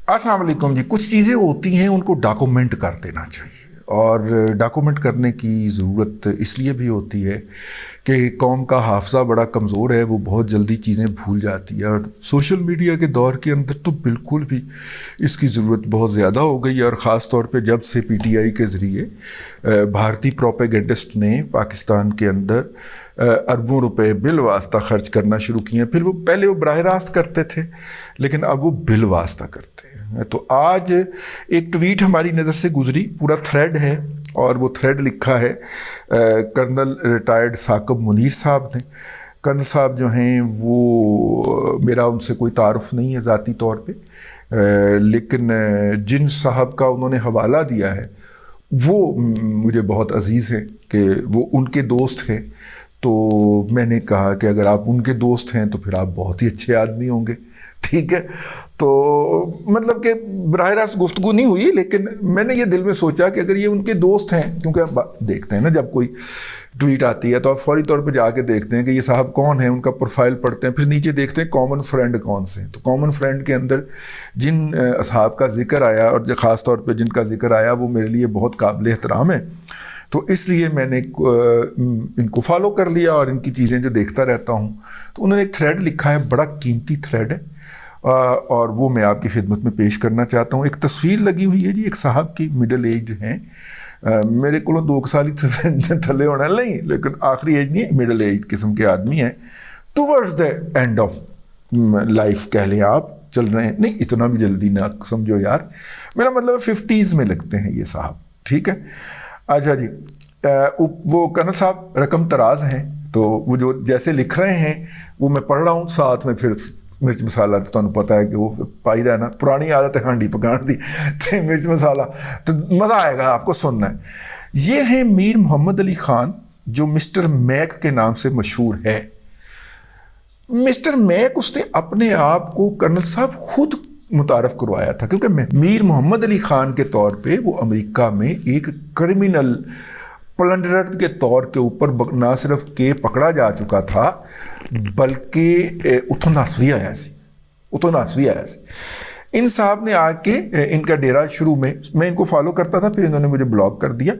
السلام علیکم جی. کچھ چیزیں ہوتی ہیں ان کو ڈاکومنٹ کر دینا چاہیے، اور ڈاکومنٹ کرنے کی ضرورت اس لیے بھی ہوتی ہے کہ قوم کا حافظہ بڑا کمزور ہے، وہ بہت جلدی چیزیں بھول جاتی ہے، اور سوشل میڈیا کے دور کے اندر تو بالکل بھی اس کی ضرورت بہت زیادہ ہو گئی ہے. اور خاص طور پہ جب سے پی ٹی آئی کے ذریعے بھارتی پروپیگنڈسٹ نے پاکستان کے اندر اربوں روپے بل واسطہ خرچ کرنا شروع کیے ہیں. پھر وہ پہلے وہ براہ راست کرتے تھے، لیکن اب وہ بل واسطہ کرتے ہیں. تو آج ایک ٹویٹ ہماری نظر سے گزری، پورا تھریڈ ہے، اور وہ تھریڈ لکھا ہے کرنل ریٹائرڈ ثاقب منیر صاحب نے. کرنل صاحب جو ہیں وہ میرا ان سے کوئی تعارف نہیں ہے ذاتی طور پہ، لیکن جن صاحب کا انہوں نے حوالہ دیا ہے وہ مجھے بہت عزیز ہیں کہ وہ ان کے دوست ہیں. تو میں نے کہا کہ اگر آپ ان کے دوست ہیں تو پھر آپ بہت ہی اچھے آدمی ہوں گے. ٹھیک ہے، تو مطلب کہ براہ راست گفتگو نہیں ہوئی، لیکن میں نے یہ دل میں سوچا کہ اگر یہ ان کے دوست ہیں، کیونکہ آپ دیکھتے ہیں نا جب کوئی ٹویٹ آتی ہے تو آپ فوری طور پہ جا کے دیکھتے ہیں کہ یہ صاحب کون ہیں، ان کا پروفائل پڑھتے ہیں، پھر نیچے دیکھتے ہیں کامن فرینڈ کون سے ہیں. تو کامن فرینڈ کے اندر جن اصحاب کا ذکر آیا، اور خاص طور پہ جن کا ذکر آیا، وہ میرے لیے بہت قابل احترام ہے. تو اس لیے میں نے ان کو فالو کر لیا اور ان کی چیزیں جو دیکھتا رہتا ہوں. تو انہوں نے ایک تھریڈ لکھا ہے، بڑا قیمتی تھریڈ ہے، اور وہ میں آپ کی خدمت میں پیش کرنا چاہتا ہوں. ایک تصویر لگی ہوئی ہے جی ایک صاحب کی، مڈل ایج ہیں، میرے کو 2 سال ہی تھلے ہونا نہیں، لیکن آخری ایج نہیں، مڈل ایج قسم کے آدمی ہیں. Towards the and of life کہہ لیں آپ، چل رہے ہیں، نہیں اتنا بھی جلدی نہ سمجھو یار، میرا مطلب 50s میں لگتے ہیں یہ صاحب. ٹھیک ہے، اچھا جی. وہ کرنل صاحب رقم تراز ہیں، تو وہ جو جیسے لکھ رہے ہیں وہ میں پڑھ رہا ہوں، ساتھ میں پھر مرچ مسالہ، تو تمہیں پتہ ہے کہ وہ پائی دا نا، پرانی عادت ہے ہانڈی پکان دی، تو مرچ مسالہ تو مزہ آئے گا آپ کو سننا ہے. یہ ہیں میر محمد علی خان، جو مسٹر میک کے نام سے مشہور ہے. مسٹر میک اس نے اپنے آپ کو کرنل صاحب خود متعارف کروایا تھا، کیونکہ میر محمد علی خان کے طور پہ وہ امریکہ میں ایک کرمنل پلنڈرر کے طور کے اوپر نہ صرف کہ پکڑا جا چکا تھا، بلکہ اتوں ناسوی آیا سی. ان صاحب نے آ کے ان کا ڈیرا شروع میں ان کو فالو کرتا تھا، پھر انہوں نے مجھے بلاک کر دیا.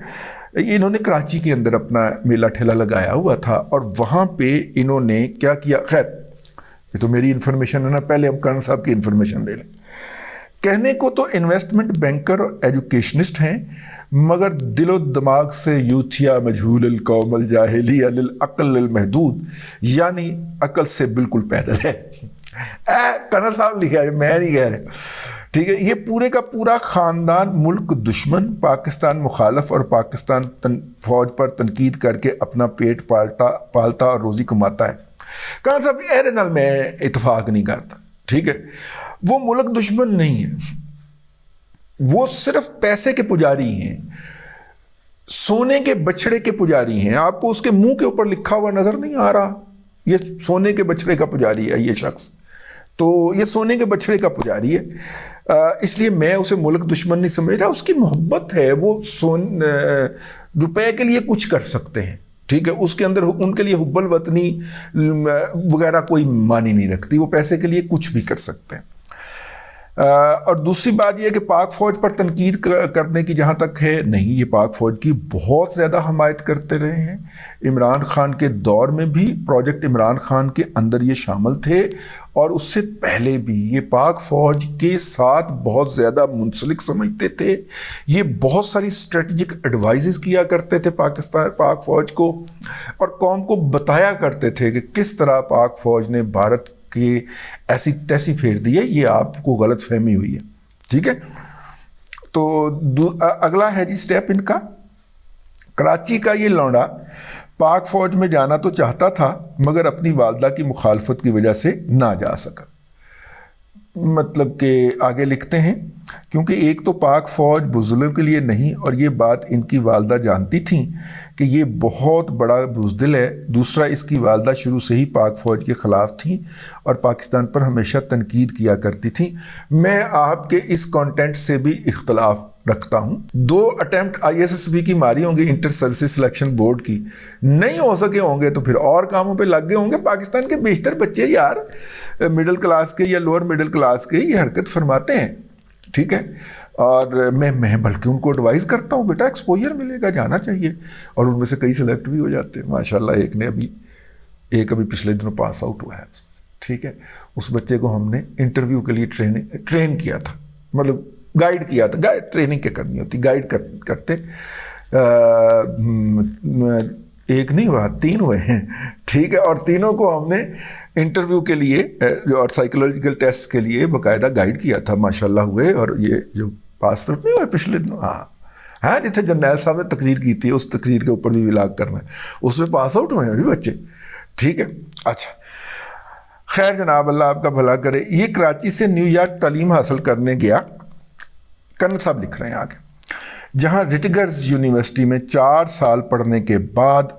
انہوں نے کراچی کے اندر اپنا میلہ ٹھیلا لگایا ہوا تھا، اور وہاں پہ انہوں نے کیا کیا، خیر یہ تو میری انفارمیشن ہے نا، پہلے ہم کرن صاحب کی انفارمیشن لے لیں. کہنے کو تو انویسٹمنٹ بینکر اور ایجوکیشنسٹ ہیں، مگر دل و دماغ سے یوتھیا مجہول القوم الجاہلی للعقل المحدود، یعنی عقل سے بالکل پیدل ہے. کرن صاحب لکھا ہے، میں نہیں کہہ رہا. ٹھیک ہے، یہ پورے کا پورا خاندان ملک دشمن، پاکستان مخالف اور پاکستان فوج پر تنقید کر کے اپنا پیٹ پالتا اور روزی کماتا ہے. کرن صاحب ایرے نال میں اتفاق نہیں کرتا. ٹھیک ہے، وہ ملک دشمن نہیں ہے، وہ صرف پیسے کے پجاری ہیں، سونے کے بچھڑے کے پجاری ہیں. آپ کو اس کے منہ کے اوپر لکھا ہوا نظر نہیں آ رہا، یہ سونے کے بچھڑے کا پجاری ہے یہ شخص. تو یہ سونے کے بچھڑے کا پجاری ہے، اس لیے میں اسے ملک دشمن نہیں سمجھ رہا. اس کی محبت ہے، وہ روپے کے لیے کچھ کر سکتے ہیں. ٹھیک ہے، اس کے اندر ان کے لیے حب الوطنی وغیرہ کوئی معنی نہیں رکھتی، وہ پیسے کے لیے کچھ بھی کر سکتے ہیں. اور دوسری بات یہ ہے کہ پاک فوج پر تنقید کرنے کی جہاں تک ہے، نہیں، یہ پاک فوج کی بہت زیادہ حمایت کرتے رہے ہیں. عمران خان کے دور میں بھی پروجیکٹ عمران خان کے اندر یہ شامل تھے، اور اس سے پہلے بھی یہ پاک فوج کے ساتھ بہت زیادہ منسلک سمجھتے تھے. یہ بہت ساری اسٹریٹجک ایڈوائزز کیا کرتے تھے پاک فوج کو، اور قوم کو بتایا کرتے تھے کہ کس طرح پاک فوج نے بھارت کہ ایسی تیسی پھیر دی ہے، یہ آپ کو غلط فہمی ہوئی ہے. ٹھیک ہے، تو اگلا ہے جی سٹیپ ان کا. کراچی کا یہ لونڈا پاک فوج میں جانا تو چاہتا تھا، مگر اپنی والدہ کی مخالفت کی وجہ سے نہ جا سکا. مطلب کہ آگے لکھتے ہیں، کیونکہ ایک تو پاک فوج بزدلوں کے لیے نہیں، اور یہ بات ان کی والدہ جانتی تھیں کہ یہ بہت بڑا بزدل ہے. دوسرا، اس کی والدہ شروع سے ہی پاک فوج کے خلاف تھیں اور پاکستان پر ہمیشہ تنقید کیا کرتی تھیں. میں آپ کے اس کانٹینٹ سے بھی اختلاف رکھتا ہوں. 2 اٹیمپٹ ISSB کی ماری ہوں گی، انٹر سروسز سلیکشن بورڈ کی، نہیں ہو سکے ہوں گے تو پھر اور کاموں پہ لگ گئے ہوں گے. پاکستان کے بیشتر بچے یار مڈل کلاس کے یا لوور مڈل کلاس کے یہ حرکت فرماتے ہیں. ٹھیک ہے. اور میں بلکہ ان کو ایڈوائز کرتا ہوں بیٹا ایکسپوجر ملے گا, جانا چاہیے. اور ان میں سے کئی سلیکٹ بھی ہو جاتے ہیں ماشاء اللہ. ایک ابھی پچھلے دنوں پاس آؤٹ ہوا ہے اس میں سے. ٹھیک ہے, اس بچے کو ہم نے انٹرویو کے لیے ٹرین کیا تھا, مطلب گائیڈ کیا تھا. گائیڈ ٹریننگ کیا کرنی ہوتی, گائیڈ کرتے. ایک نہیں ہوا, 3 ہوئے ہیں. ٹھیک ہے, اور تینوں کو ہم نے انٹرویو کے لیے اور سائیکولوجیکل ٹیسٹ کے لیے باقاعدہ گائیڈ کیا تھا. ماشاء اللہ ہوئے. اور یہ جو پاس طرف نہیں ہوئے پچھلے دنوں, ہاں جتنے جرنیل صاحب نے تقریر کی تھی, اس تقریر کے اوپر بھی ولاگ کرنا ہے, اس میں پاس آؤٹ ہوئے ہیں ابھی بچے. ٹھیک ہے, اچھا خیر جناب, اللہ آپ کا بھلا کرے. یہ کراچی سے نیو یارک تعلیم حاصل کرنے گیا. کرنل صاحب لکھ رہے ہیں آگے, جہاں رٹگرز یونیورسٹی میں 4 سال پڑھنے کے بعد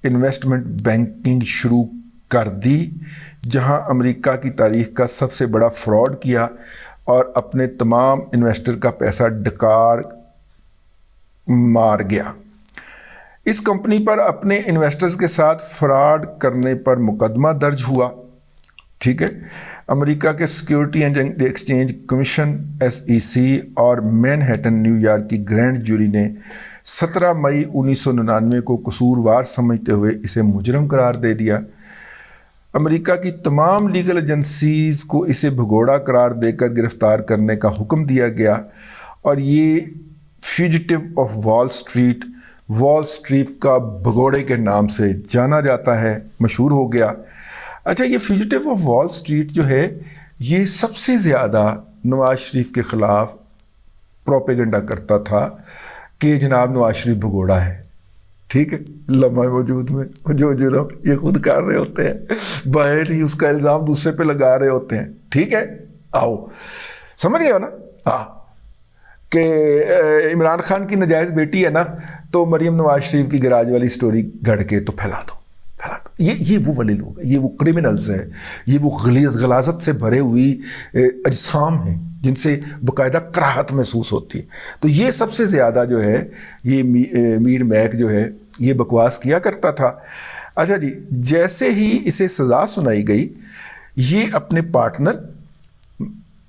انویسٹمنٹ بینکنگ شروع کر دی, جہاں امریکہ کی تاریخ کا سب سے بڑا فراڈ کیا اور اپنے تمام انویسٹر کا پیسہ ڈکار مار گیا. اس کمپنی پر اپنے انویسٹرز کے ساتھ فراڈ کرنے پر مقدمہ درج ہوا. ٹھیک ہے, امریکہ کے security and exchange commission SEC اور مین ہیٹن نیو یارک کی گرینڈ جوری نے 17 مئی 1999 کو قصوروار سمجھتے ہوئے اسے مجرم قرار دے دیا. امریکہ کی تمام لیگل ایجنسیز کو اسے بھگوڑا قرار دے کر گرفتار کرنے کا حکم دیا گیا, اور یہ فیوجیٹو آف وال اسٹریٹ کا بھگوڑے کے نام سے جانا جاتا ہے, مشہور ہو گیا. اچھا, یہ فیوجیٹو آف وال اسٹریٹ جو ہے یہ سب سے زیادہ نواز شریف کے خلاف پروپیگنڈا کرتا تھا کہ جناب نواز شریف بھگوڑا ہے. ٹھیک ہے, لمحہ موجود میں جو یہ خود کر رہے ہوتے ہیں, باہر ہی اس کا الزام دوسرے پہ لگا رہے ہوتے ہیں. ٹھیک ہے, آؤ سمجھ گئے ہو نا, کہ عمران خان کی نجائز بیٹی ہے نا, تو مریم نواز شریف کی گراج والی سٹوری گھڑ کے تو پھیلا دو. یہ وہ والے لوگ ہیں, یہ وہ کرمنلز ہیں, یہ وہ غلاظت سے بھرے ہوئی اجسام ہیں جن سے باقاعدہ کراہت محسوس ہوتی ہے. تو یہ سب سے زیادہ جو ہے یہ میر میک جو ہے یہ بکواس کیا کرتا تھا. اچھا جی, جیسے ہی اسے سزا سنائی گئی, یہ اپنے پارٹنر,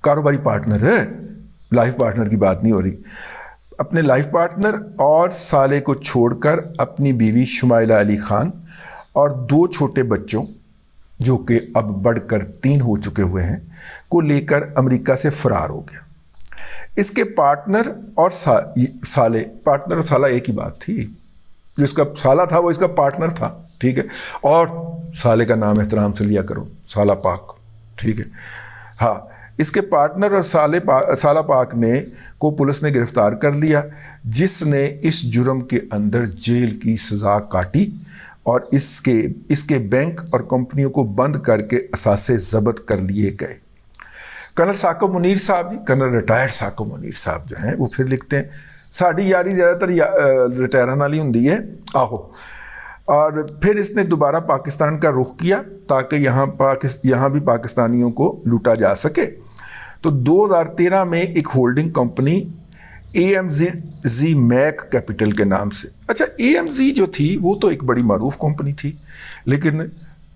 کاروباری پارٹنر ہے, لائف پارٹنر کی بات نہیں ہو رہی, اپنے لائف پارٹنر اور سالے کو چھوڑ کر اپنی بیوی شمائلہ علی خان اور 2 چھوٹے بچوں جو کہ اب بڑھ کر 3 ہو چکے ہوئے ہیں کو لے کر امریکہ سے فرار ہو گیا. اس کے پارٹنر اور سالے, پارٹنر اور سالہ ایک ہی بات تھی, جس کا سالہ تھا وہ اس کا پارٹنر تھا. ٹھیک ہے, اور سالے کا نام احترام سے لیا کرو, سالہ پاک. ٹھیک ہے, ہاں, اس کے پارٹنر اور سالہ پاک کو پولیس نے گرفتار کر لیا, جس نے اس جرم کے اندر جیل کی سزا کاٹی اور اس کے بینک اور کمپنیوں کو بند کر کے اثاثے ضبط کر لیے گئے. کرنل ساکو منیر صاحب جی, کرنل ریٹائرڈ ساکو منیر صاحب جو ہیں وہ پھر لکھتے ہیں, ساڑی یاری زیادہ تر ریٹائرن والی ہوندی ہے. اور پھر اس نے دوبارہ پاکستان کا رخ کیا تاکہ یہاں بھی پاکستانیوں کو لوٹا جا سکے. تو 2013 میں ایک holding company AMZ make capital کے نام سے, اچھا AMZ جو تھی وہ تو ایک بڑی معروف کمپنی تھی, لیکن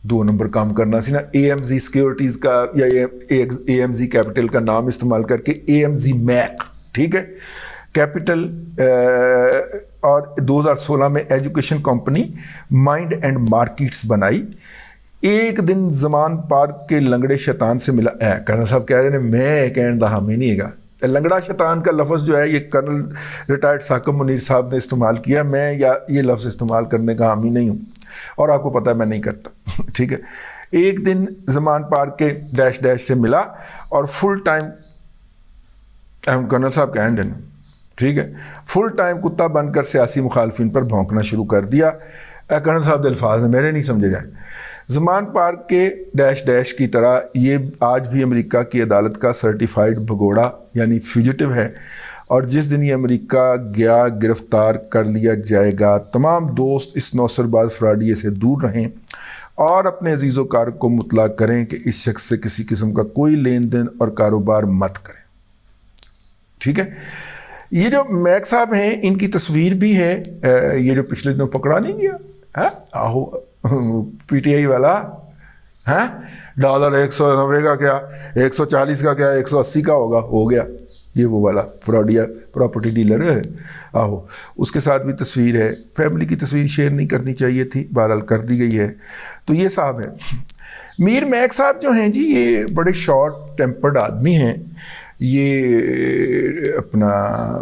2 نمبر کام کرنا سی نا, AMZ سیکیورٹیز کا یا AMZ کیپٹل کا نام استعمال کر کے AMZ میک. ٹھیک ہے, کیپٹل. اور 2016 میں education company mind and markets بنائی. ایک دن زمان پارک کے لنگڑے شیطان سے ملا. کرنل صاحب کہہ رہے ہیں میں کہنے دا ہم ہی نہیں گا, لنگڑا شیطان کا لفظ جو ہے یہ کرنل ریٹائرڈ ساکو منیر صاحب نے استعمال کیا, میں یا یہ لفظ استعمال کرنے کا حامی نہیں ہوں, اور آپ کو پتہ ہے میں نہیں کرتا. ٹھیک ہے, ایک دن زمان پارک کے ڈیش سے ملا اور فل ٹائم, کرنل صاحب کہہ رہے ہیں, ٹھیک ہے, فل ٹائم کتا بن کر سیاسی مخالفین پر بھونکنا شروع کر دیا. کرنل صاحب الفاظ ہیں, میرے نہیں سمجھے جائیں. زمان پارک کے ڈیش کی طرح یہ آج بھی امریکہ کی عدالت کا سرٹیفائیڈ بھگوڑا یعنی فیوجیٹو ہے, اور جس دن یہ امریکہ گیا گرفتار کر لیا جائے گا. تمام دوست اس نوسر باز فراڈیے سے دور رہیں اور اپنے عزیز و کار کو مطلع کریں کہ اس شخص سے کسی قسم کا کوئی لین دین اور کاروبار مت کریں. ٹھیک ہے, یہ جو میک صاحب ہیں ان کی تصویر بھی ہے, یہ جو پچھلے دنوں پکڑا نہیں گیا آہو PTI والا, $190 کا کیا 140 کا کیا 180 کا ہوگا, ہو گیا. یہ وہ والا فراڈیا پراپرٹی ڈیلر ہے آہو، اس کے ساتھ بھی تصویر ہے. فیملی کی تصویر شیئر نہیں کرنی چاہیے تھی، بہرحال کر دی گئی ہے. تو یہ صاحب ہیں. میر میک صاحب جو ہیں جی، یہ بڑے شارٹ ٹیمپرڈ آدمی ہیں. یہ اپنا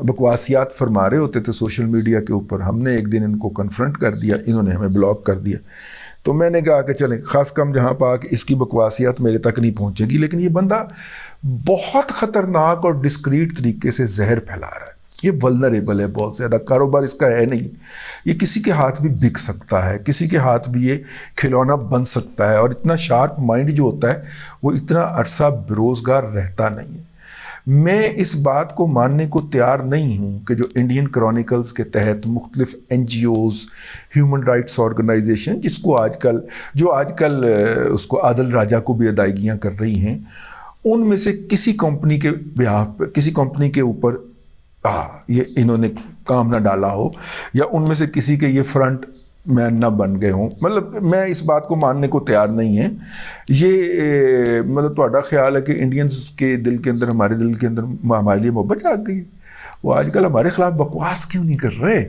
بکواسیات فرما رہے ہوتے تھے سوشل میڈیا کے اوپر. ہم نے ایک دن ان کو کنفرنٹ کر دیا، انہوں نے ہمیں بلاک کر دیا. تو میں نے کہا کہ چلیں خاص کم جہاں پا کہ اس کی بکواسیات میرے تک نہیں پہنچے گی. لیکن یہ بندہ بہت خطرناک اور ڈسکریٹ طریقے سے زہر پھیلا رہا ہے. یہ ولنریبل ہے بہت زیادہ، کاروبار اس کا ہے نہیں. یہ کسی کے ہاتھ بھی بک سکتا ہے، کسی کے ہاتھ بھی یہ کھلونا بن سکتا ہے. اور اتنا شارپ مائنڈ جو ہوتا ہے وہ اتنا عرصہ بیروزگار رہتا نہیں ہے. میں اس بات کو ماننے کو تیار نہیں ہوں کہ جو انڈین کرونیکلز کے تحت مختلف NGOs, human rights organisation, جس کو آج کل اس کو عادل راجہ کو بھی ادائیگیاں کر رہی ہیں، ان میں سے کسی کمپنی کے بیہاف پہ، کسی کمپنی کے اوپر یہ انہوں نے کام نہ ڈالا ہو، یا ان میں سے کسی کے یہ فرنٹ مین نہ بن گئے ہوں. مطلب میں اس بات کو ماننے کو تیار نہیں ہے. یہ مطلب تہاڈا خیال ہے کہ انڈینز کے دل کے اندر، ہمارے دل کے اندر ہمارے لیے محبت جاگ گئی ہے. وہ آج کل ہمارے خلاف بکواس کیوں نہیں کر رہے،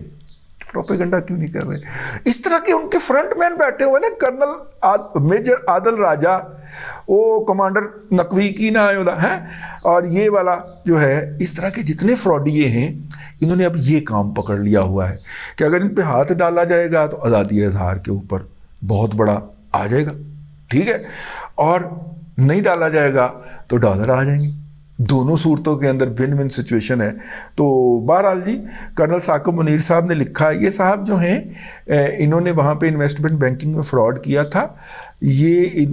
پروپیگنڈا کیوں نہیں کر رہے؟ اس طرح کے ان کے فرنٹ مین بیٹھے ہوئے نا، کرنل میجر عادل راجہ، وہ کمانڈر نقوی کی نہ ہے، اور یہ والا جو ہے، اس طرح کے جتنے فراڈیے ہیں، انہوں نے اب یہ کام پکڑ لیا ہوا ہے کہ اگر ان پہ ہاتھ ڈالا جائے گا تو آزادی اظہار کے اوپر بہت بڑا آ جائے گا، ٹھیک ہے، اور نہیں ڈالا جائے گا تو ڈالر آ جائیں گے. دونوں صورتوں کے اندر ون ون سچویشن ہے. تو بہرحال جی، کرنل ثاقب منیر صاحب نے لکھا، یہ صاحب جو ہیں انہوں نے وہاں پہ انویسٹمنٹ بینکنگ میں فراڈ کیا تھا. یہ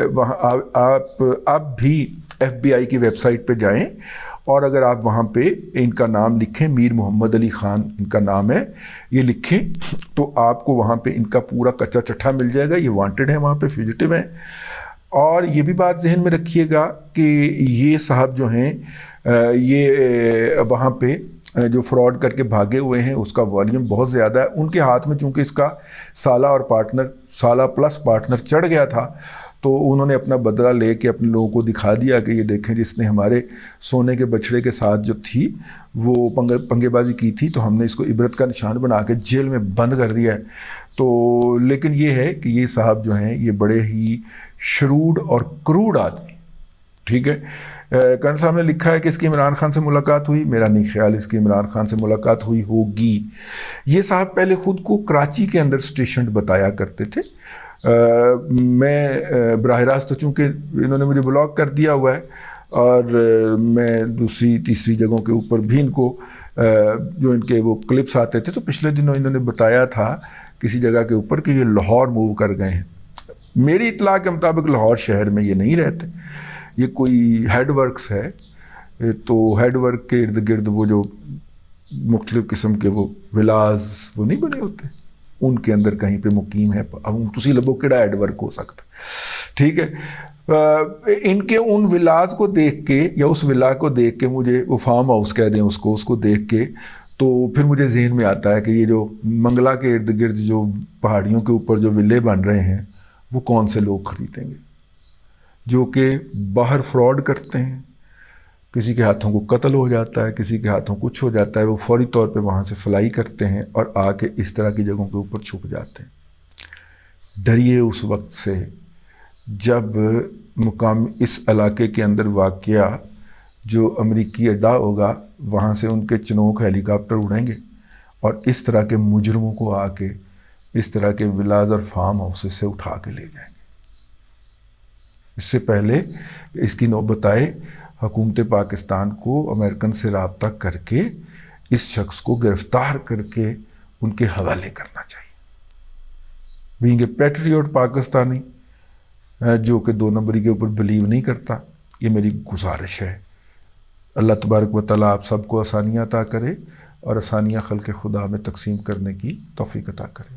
وہاں آپ بھی ایف بی آئی کی ویب سائٹ پہ جائیں، اور اگر آپ وہاں پہ ان کا نام لکھیں، میر محمد علی خان ان کا نام ہے، یہ لکھیں تو آپ کو وہاں پہ ان کا پورا کچا چٹھا مل جائے گا. یہ وانٹڈ ہیں وہاں پہ، فیوجیٹو ہیں. اور یہ بھی بات ذہن میں رکھیے گا کہ یہ صاحب جو ہیں یہ وہاں پہ جو فراڈ کر کے بھاگے ہوئے ہیں، اس کا والیوم بہت زیادہ ہے. ان کے ہاتھ میں چونکہ اس کا سالہ پلس پارٹنر چڑھ گیا تھا، تو انہوں نے اپنا بدلہ لے کے اپنے لوگوں کو دکھا دیا کہ یہ دیکھیں جس نے ہمارے سونے کے بچھڑے کے ساتھ جو تھی وہ پنگے بازی کی تھی، تو ہم نے اس کو عبرت کا نشان بنا کے جیل میں بند کر دیا ہے. تو لیکن یہ ہے کہ یہ صاحب جو ہیں یہ بڑے ہی شروڈ اور کروڈ آدمی، ٹھیک ہے. کرن صاحب نے لکھا ہے کہ اس کی عمران خان سے ملاقات ہوئی. میرا نہیں خیال اس کی عمران خان سے ملاقات ہوئی ہوگی. یہ صاحب پہلے خود کو کراچی کے اندر اسٹیشنڈ بتایا کرتے تھے. میں براہ راست، چونکہ انہوں نے مجھے بلاک کر دیا ہوا ہے، اور میں دوسری تیسری جگہوں کے اوپر بھی ان کو جو ان کے وہ کلپس آتے تھے، تو پچھلے دنوں انہوں نے بتایا تھا کسی جگہ کے اوپر کہ یہ لاہور موو کر گئے ہیں. میری اطلاع کے مطابق لاہور شہر میں یہ نہیں رہتے. یہ کوئی ہیڈ ورکس ہے، تو ہیڈ ورک کے ارد گرد وہ جو مختلف قسم کے وہ ولاز وہ نہیں بنے ہوتے، ان کے اندر کہیں پہ مقیم ہے. تسی لبو کیڑا ہیڈ ورک ہو سکتا، ٹھیک ہے. ان کے ان ولاز کو دیکھ کے، یا اس ولا کو دیکھ کے، مجھے وہ فارم ہاؤس کہہ دیں اس کو دیکھ کے، تو پھر مجھے ذہن میں آتا ہے کہ یہ جو منگلا کے ارد گرد جو پہاڑیوں کے اوپر جو ولے بن رہے ہیں، وہ کون سے لوگ خریدیں گے جو کہ باہر فراڈ کرتے ہیں. کسی کے ہاتھوں کو قتل ہو جاتا ہے، کسی کے ہاتھوں کچھ ہو جاتا ہے، وہ فوری طور پہ وہاں سے فلائی کرتے ہیں اور آ کے اس طرح کی جگہوں کے اوپر چھپ جاتے ہیں. ڈریے اس وقت سے جب مقام اس علاقے کے اندر واقعہ جو امریکی اڈا ہوگا، وہاں سے ان کے چنوک ہیلی کاپٹر اڑیں گے اور اس طرح کے مجرموں کو آ کے اس طرح کے ولاز اور فارم ہاؤسز سے اٹھا کے لے جائیں گے. اس سے پہلے اس کی نوبت آئے، حکومت پاکستان کو امریکن سے رابطہ کر کے اس شخص کو گرفتار کر کے ان کے حوالے کرنا چاہیے. بینگ اے پیٹریوٹ پاکستانی جو کہ 2 نمبری کے اوپر بلیو نہیں کرتا، یہ میری گزارش ہے. اللہ تبارک و تعالیٰ آپ سب کو آسانیاں عطا کرے اور آسانیاں خلق خدا میں تقسیم کرنے کی توفیق عطا کرے.